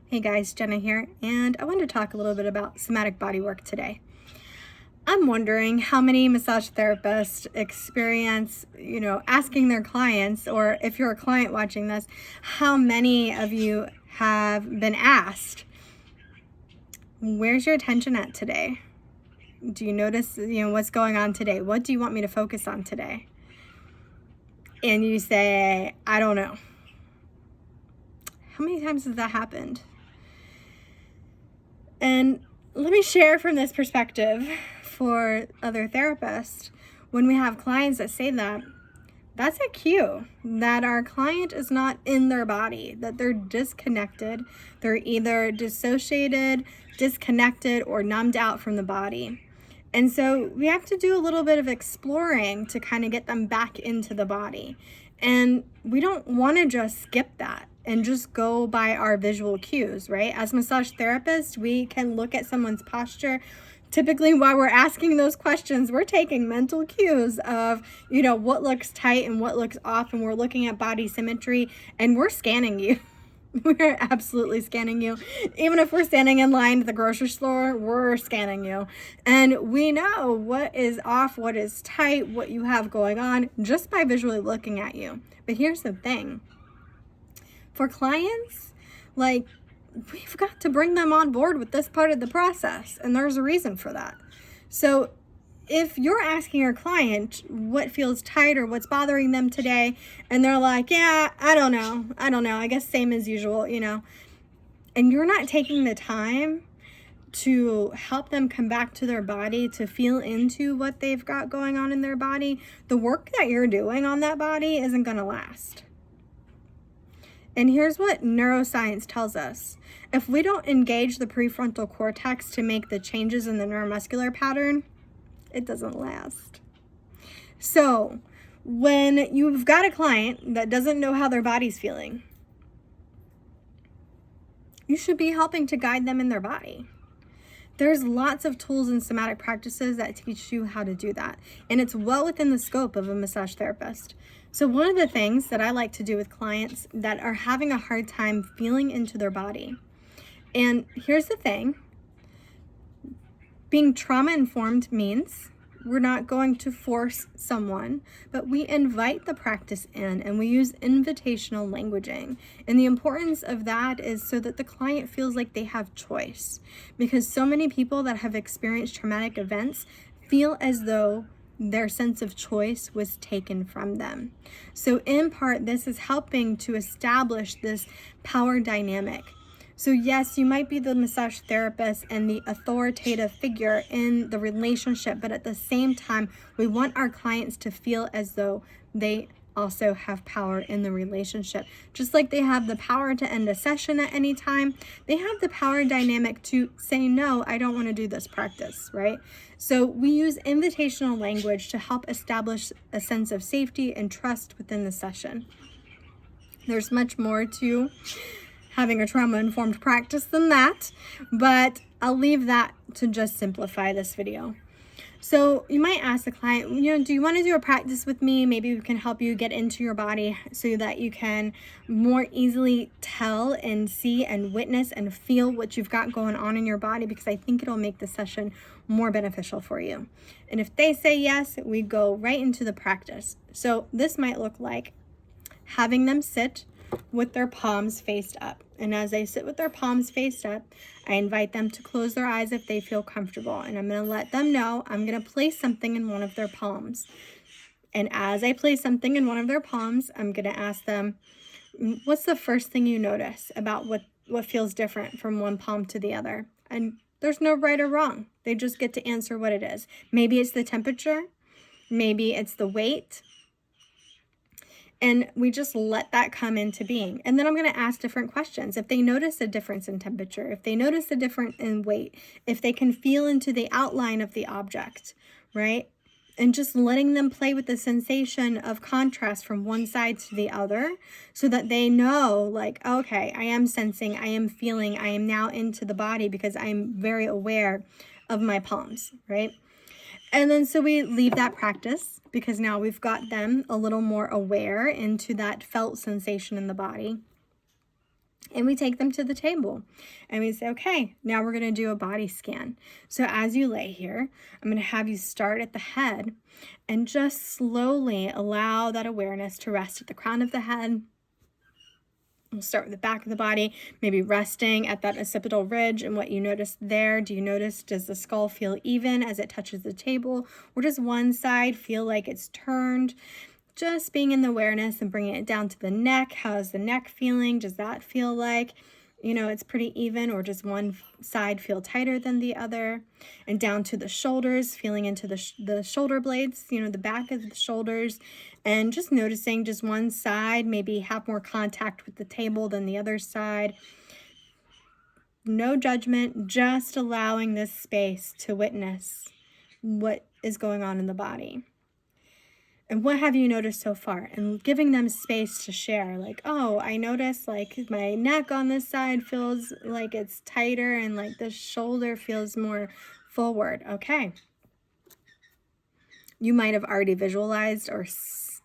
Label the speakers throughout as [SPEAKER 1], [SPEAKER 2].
[SPEAKER 1] Hey guys, Jenna here, and I wanted to talk a little bit about somatic bodywork today. I'm wondering how many massage therapists experience, asking their clients, or if you're a client watching this, how many of you have been asked, where's your attention at today? Do you notice, what's going on today? What do you want me to focus on today? And you say, I don't know. How many times has that happened? And let me share from this perspective for other therapists. When we have clients that say that, that's a cue that our client is not in their body, that they're disconnected. They're either dissociated, disconnected, or numbed out from the body. And so we have to do a little bit of exploring to kind of get them back into the body. And we don't want to just skip that and just go by our visual cues, right? As massage therapists, we can look at someone's posture. Typically, while we're asking those questions, we're taking mental cues of, what looks tight and what looks off, and we're looking at body symmetry, and we're scanning you. We're absolutely scanning you. Even if we're standing in line at the grocery store, we're scanning you. And we know what is off, what is tight, what you have going on just by visually looking at you. But here's the thing. For clients, we've got to bring them on board with this part of the process. And there's a reason for that. So if you're asking your client what feels tight or what's bothering them today, and they're like, yeah, I don't know, I guess same as usual, and you're not taking the time to help them come back to their body, to feel into what they've got going on in their body, the work that you're doing on that body isn't going to last. And here's what neuroscience tells us. If we don't engage the prefrontal cortex to make the changes in the neuromuscular pattern, it doesn't last. So when you've got a client that doesn't know how their body's feeling, you should be helping to guide them in their body. There's lots of tools and somatic practices that teach you how to do that. And it's well within the scope of a massage therapist. So one of the things that I like to do with clients that are having a hard time feeling into their body, and here's the thing, being trauma-informed means we're not going to force someone, but we invite the practice in, and we use invitational languaging. And the importance of that is so that the client feels like they have choice, because so many people that have experienced traumatic events feel as though their sense of choice was taken from them. So in part, this is helping to establish this power dynamic. So yes, you might be the massage therapist and the authoritative figure in the relationship, but at the same time, we want our clients to feel as though they also have power in the relationship. Just like they have the power to end a session at any time, they have the power dynamic to say, no, I don't want to do this practice, right? So we use invitational language to help establish a sense of safety and trust within the session. There's much more to having a trauma-informed practice than that, but I'll leave that to just simplify this video. So you might ask the client, do you want to do a practice with me? Maybe we can help you get into your body so that you can more easily tell and see and witness and feel what you've got going on in your body, because I think it'll make the session more beneficial for you. And if they say yes, we go right into the practice. So this might look like having them sit with their palms faced up. And as they sit with their palms faced up, I invite them to close their eyes if they feel comfortable. And I'm going to let them know I'm going to place something in one of their palms. And as I place something in one of their palms, I'm going to ask them, what's the first thing you notice about what feels different from one palm to the other? And there's no right or wrong. They just get to answer what it is. Maybe it's the temperature. Maybe it's the weight. And we just let that come into being. And then I'm going to ask different questions. If they notice a difference in temperature, if they notice a difference in weight, if they can feel into the outline of the object, right? And just letting them play with the sensation of contrast from one side to the other, so that they know, like, okay, I am sensing, I am feeling, I am now into the body because I'm very aware of my palms, right? And then so we leave that practice because now we've got them a little more aware into that felt sensation in the body. And we take them to the table and we say, okay, now we're going to do a body scan. So as you lay here, I'm going to have you start at the head and just slowly allow that awareness to rest at the crown of the head. We'll start with the back of the body, maybe resting at that occipital ridge and what you notice there. Do you notice, does the skull feel even as it touches the table? Or does one side feel like it's turned? Just being in the awareness and bringing it down to the neck. How is the neck feeling? Does that feel like, it's pretty even, or does one side feel tighter than the other? And down to the shoulders, feeling into the shoulder blades, the back of the shoulders, and just noticing, does one side maybe have more contact with the table than the other side? No judgment, just allowing this space to witness what is going on in the body. And what have you noticed so far? And giving them space to share, like, oh, I noticed like my neck on this side feels like it's tighter and like the shoulder feels more forward. Okay. You might have already visualized or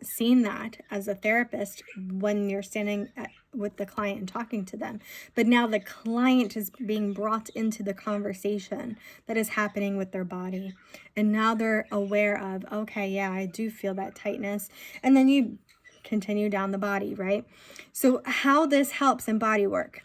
[SPEAKER 1] seen that as a therapist when you're standing with the client and talking to them. But now the client is being brought into the conversation that is happening with their body. And now they're aware of, okay, yeah, I do feel that tightness. And then you continue down the body, right? So how this helps in body work.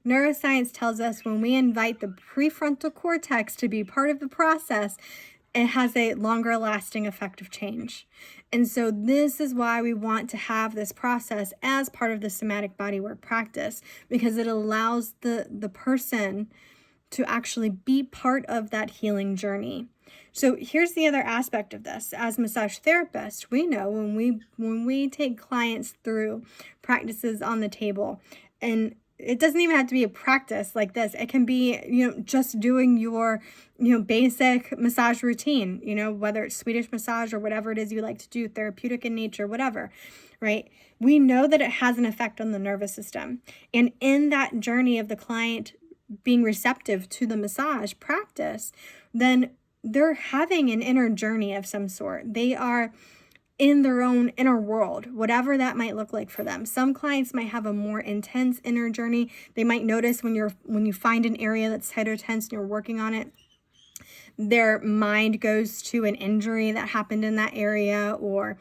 [SPEAKER 1] Neuroscience tells us when we invite the prefrontal cortex to be part of the process, it has a longer lasting effect of change. And so this is why we want to have this process as part of the somatic bodywork practice, because it allows the person to actually be part of that healing journey. So here's the other aspect of this. As massage therapists, we know when we take clients through practices on the table, and it doesn't even have to be a practice like this. It can be, just doing your, basic massage routine, whether it's Swedish massage or whatever it is you like to do, therapeutic in nature, whatever, right? We know that it has an effect on the nervous system. And in that journey of the client being receptive to the massage practice, then they're having an inner journey of some sort. They are in their own inner world, whatever that might look like for them. Some clients might have a more intense inner journey. They might notice when you find an area that's tight or tense and you're working on it, their mind goes to an injury that happened in that area, or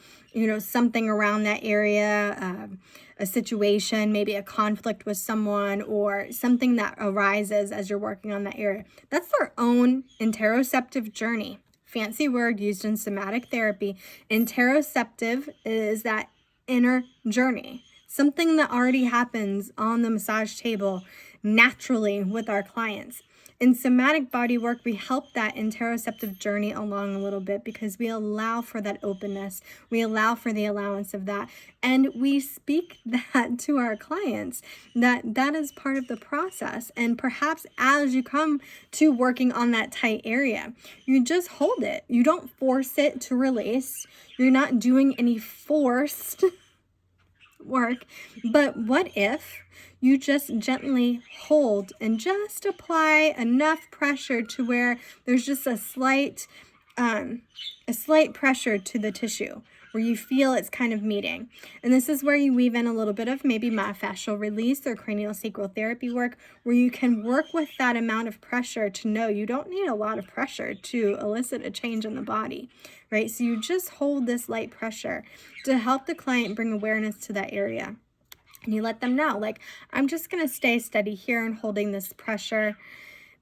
[SPEAKER 1] something around that area, a situation, maybe a conflict with someone, or something that arises as you're working on that area. That's their own interoceptive journey. Fancy word used in somatic therapy. Interoceptive is that inner journey, something that already happens on the massage table naturally with our clients. In somatic body work, we help that interoceptive journey along a little bit because we allow for that openness. We allow for the allowance of that. And we speak that to our clients, that is part of the process. And perhaps as you come to working on that tight area, you just hold it. You don't force it to release. You're not doing any forced work. But what if you just gently hold and just apply enough pressure to where there's just a slight pressure to the tissue where you feel it's kind of meeting. And this is where you weave in a little bit of maybe myofascial release or cranial sacral therapy work, where you can work with that amount of pressure to know you don't need a lot of pressure to elicit a change in the body, right? So you just hold this light pressure to help the client bring awareness to that area. And you let them know, like, I'm just going to stay steady here and holding this pressure.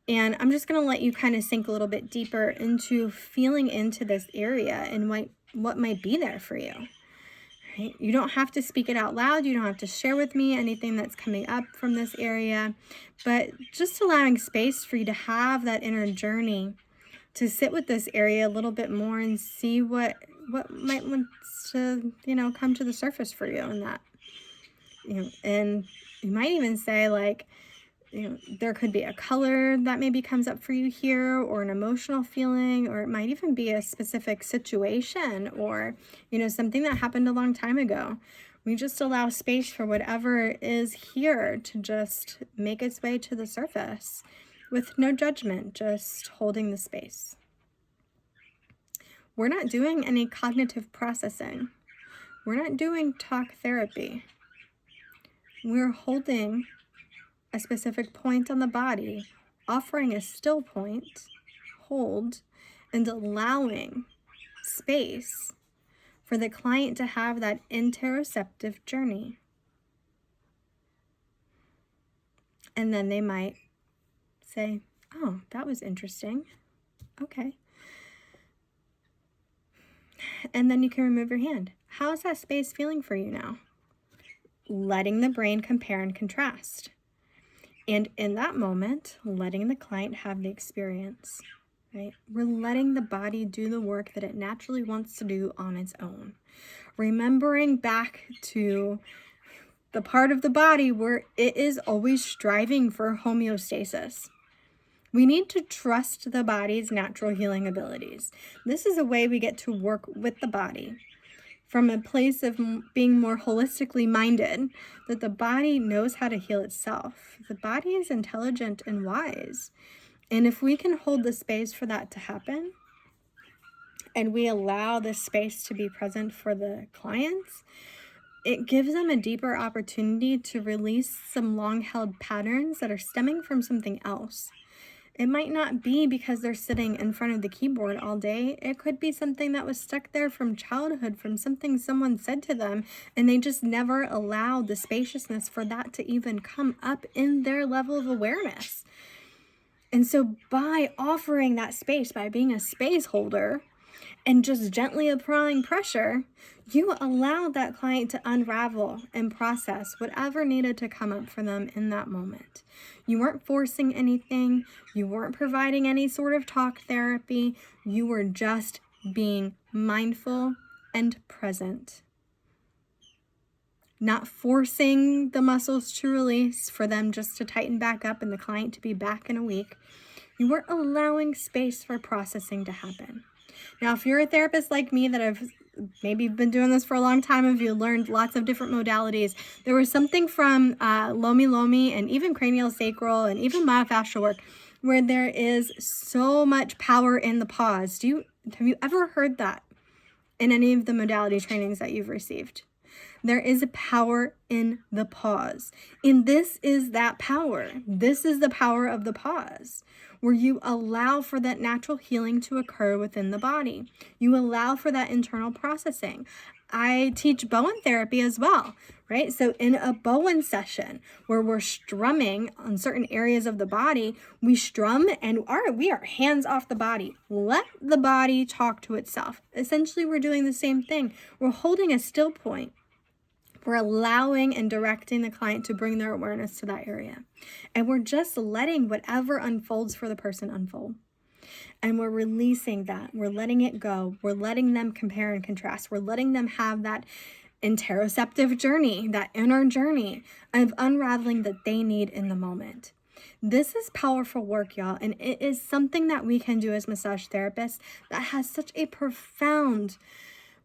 [SPEAKER 1] And I'm just going to let you kind of sink a little bit deeper into feeling into this area and what might be there for you. Right? You don't have to speak it out loud. You don't have to share with me anything that's coming up from this area. But just allowing space for you to have that inner journey, to sit with this area a little bit more and see what might want to, come to the surface for you in that. And you might even say, like, there could be a color that maybe comes up for you here, or an emotional feeling, or it might even be a specific situation, or, something that happened a long time ago. We just allow space for whatever is here to just make its way to the surface with no judgment, just holding the space. We're not doing any cognitive processing. We're not doing talk therapy. We're holding a specific point on the body, offering a still point, hold, and allowing space for the client to have that interoceptive journey. And then they might say, oh, that was interesting. Okay. And then you can remove your hand. How's that space feeling for you now? Letting the brain compare and contrast. And in that moment, letting the client have the experience, right? We're letting the body do the work that it naturally wants to do on its own. Remembering back to the part of the body where it is always striving for homeostasis. We need to trust the body's natural healing abilities. This is a way we get to work with the body from a place of being more holistically minded, that the body knows how to heal itself. The body is intelligent and wise. And if we can hold the space for that to happen, and we allow this space to be present for the clients, it gives them a deeper opportunity to release some long-held patterns that are stemming from something else. It might not be because they're sitting in front of the keyboard all day. It could be something that was stuck there from childhood, from something someone said to them, and they just never allowed the spaciousness for that to even come up in their level of awareness. And so by offering that space, by being a space holder, and just gently applying pressure, you allow that client to unravel and process whatever needed to come up for them in that moment. You weren't forcing anything. You weren't providing any sort of talk therapy. You were just being mindful and present. Not forcing the muscles to release for them just to tighten back up and the client to be back in a week. You were allowing space for processing to happen. Now, if you're a therapist like me that have maybe been doing this for a long time, if you learned lots of different modalities, there was something from Lomi Lomi and even cranial sacral and even myofascial work where there is so much power in the pause. Have you ever heard that in any of the modality trainings that you've received? There is a power in the pause. And this is that power. This is the power of the pause, where you allow for that natural healing to occur within the body. You allow for that internal processing. I teach Bowen therapy as well, right? So in a Bowen session where we're strumming on certain areas of the body, we strum and we are hands off the body. Let the body talk to itself. Essentially, we're doing the same thing. We're holding a still point. We're allowing and directing the client to bring their awareness to that area. And we're just letting whatever unfolds for the person unfold. And we're releasing that. We're letting it go. We're letting them compare and contrast. We're letting them have that interoceptive journey, that inner journey of unraveling that they need in the moment. This is powerful work, y'all. And it is something that we can do as massage therapists that has such a profound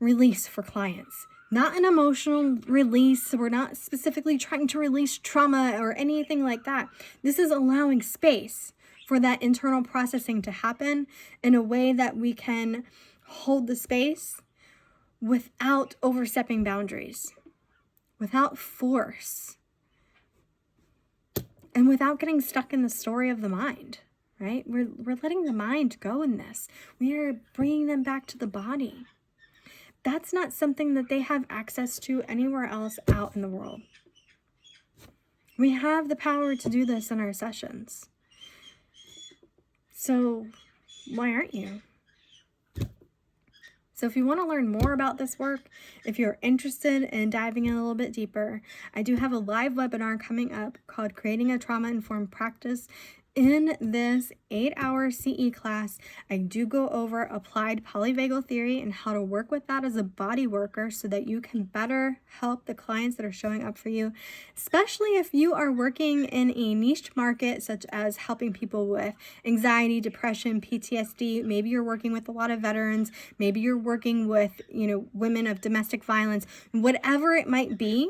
[SPEAKER 1] release for clients. Not an emotional release. We're not specifically trying to release trauma or anything like that. This is allowing space for that internal processing to happen in a way that we can hold the space without overstepping boundaries, without force, and without getting stuck in the story of the mind, right? We're letting the mind go in this. We are bringing them back to the body. That's not something that they have access to anywhere else out in the world. We have the power to do this in our sessions. So why aren't you? So if you want to learn more about this work, if you're interested in diving in a little bit deeper, I do have a live webinar coming up called Creating a Trauma-Informed Practice. In this 8-hour CE class, I do go over applied polyvagal theory and how to work with that as a body worker so that you can better help the clients that are showing up for you, especially if you are working in a niche market such as helping people with anxiety, depression, PTSD. Maybe you're working with a lot of veterans. Maybe you're working with, women of domestic violence, whatever it might be.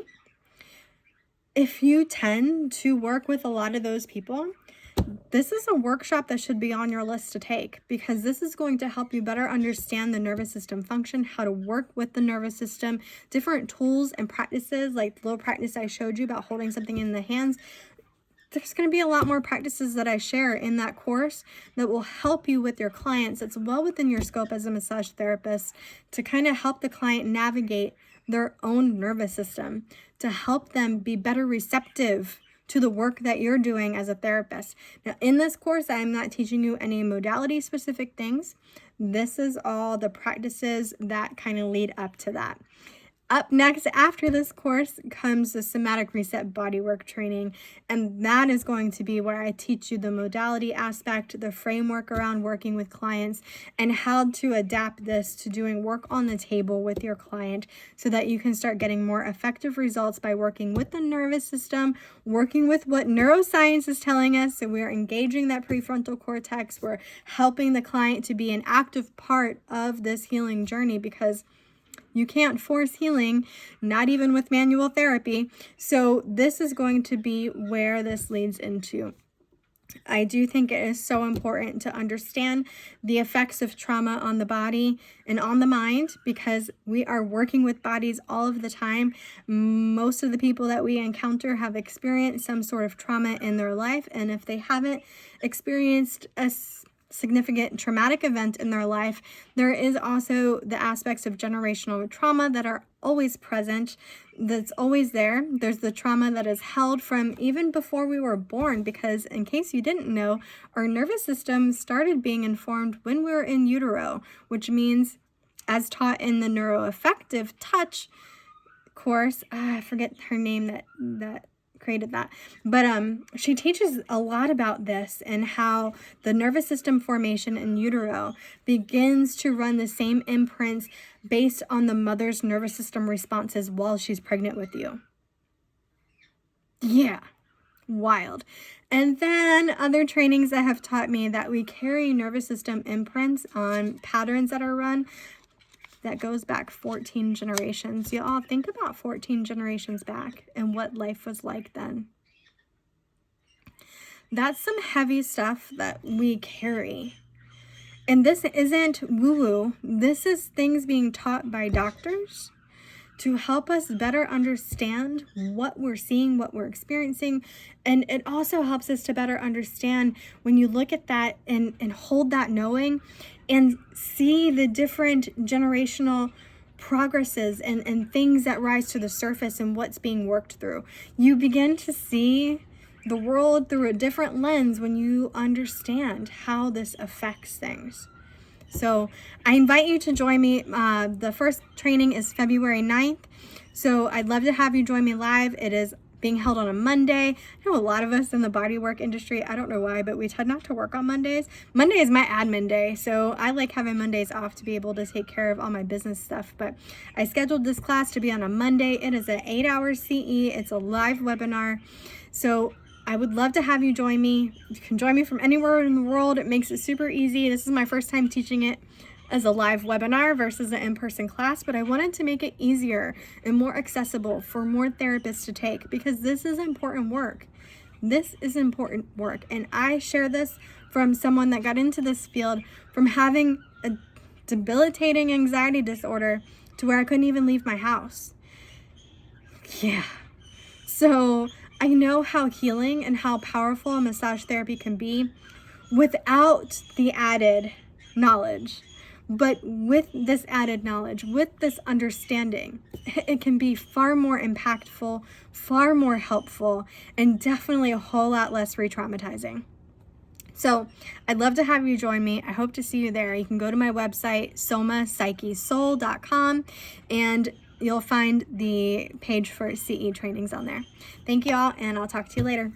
[SPEAKER 1] If you tend to work with a lot of those people, this is a workshop that should be on your list to take, because this is going to help you better understand the nervous system function, how to work with the nervous system, different tools and practices like the little practice I showed you about holding something in the hands. there's going to be a lot more practices that I share in that course that will help you with your clients. It's well within your scope as a massage therapist to kind of help the client navigate their own nervous system, to help them be better receptive to the work that you're doing as a therapist. Now, in this course, I'm not teaching you any modality specific things. This is all the practices that kind of lead up to that. Up next after this course comes the somatic reset bodywork training, and that is going to be where I teach you the modality aspect, the framework around working with clients, and how to adapt this to doing work on the table with your client so that you can start getting more effective results by working with the nervous system, working with what neuroscience is telling us. So we're engaging that prefrontal cortex. We're helping the client to be an active part of this healing journey, because you can't force healing, not even with manual therapy. So this is going to be where this leads into. I do think it is so important to understand the effects of trauma on the body and on the mind, because we are working with bodies all of the time. Most of the people that we encounter have experienced some sort of trauma in their life, and if they haven't experienced a significant traumatic event in their life, there is also the aspects of generational trauma that are always present, that's always there. There's the trauma that is held from even before we were born, because in case you didn't know, our nervous system started being informed when we were in utero, which means, as taught in the neuroaffective touch course, I forget her name that created that, but she teaches a lot about this and how the nervous system formation in utero begins to run the same imprints based on the mother's nervous system responses while she's pregnant with you. Yeah, wild. And then other trainings that have taught me that we carry nervous system imprints on patterns that are run that goes back 14 generations. Y'all think about 14 generations back and what life was like then. That's some heavy stuff that we carry. And this isn't woo-woo. This is things being taught by doctors to help us better understand what we're seeing, what we're experiencing. And it also helps us to better understand when you look at that and hold that knowing and see the different generational progresses and things that rise to the surface and what's being worked through. You begin to see the world through a different lens when you understand how this affects things. So I invite you to join me. The first training is February 9th. So I'd love to have you join me live. It is being held on a Monday. I know a lot of us in the bodywork industry, I don't know why, but we tend not to work on Mondays. Monday is my admin day, so I like having Mondays off to be able to take care of all my business stuff. But I scheduled this class to be on a Monday. It is an 8-hour CE. It's a live webinar. So I would love to have you join me. You can join me from anywhere in the world. It makes it super easy. This is my first time teaching it as a live webinar versus an in-person class, but I wanted to make it easier and more accessible for more therapists to take, because this is important work. This is important work. And I share this from someone that got into this field from having a debilitating anxiety disorder to where I couldn't even leave my house. Yeah. So I know how healing and how powerful a massage therapy can be without the added knowledge. But with this added knowledge, with this understanding, it can be far more impactful, far more helpful, and definitely a whole lot less re-traumatizing. So I'd love to have you join me. I hope to see you there. You can go to my website, somapsychesoul.com, and you'll find the page for CE trainings on there. Thank you all, and I'll talk to you later.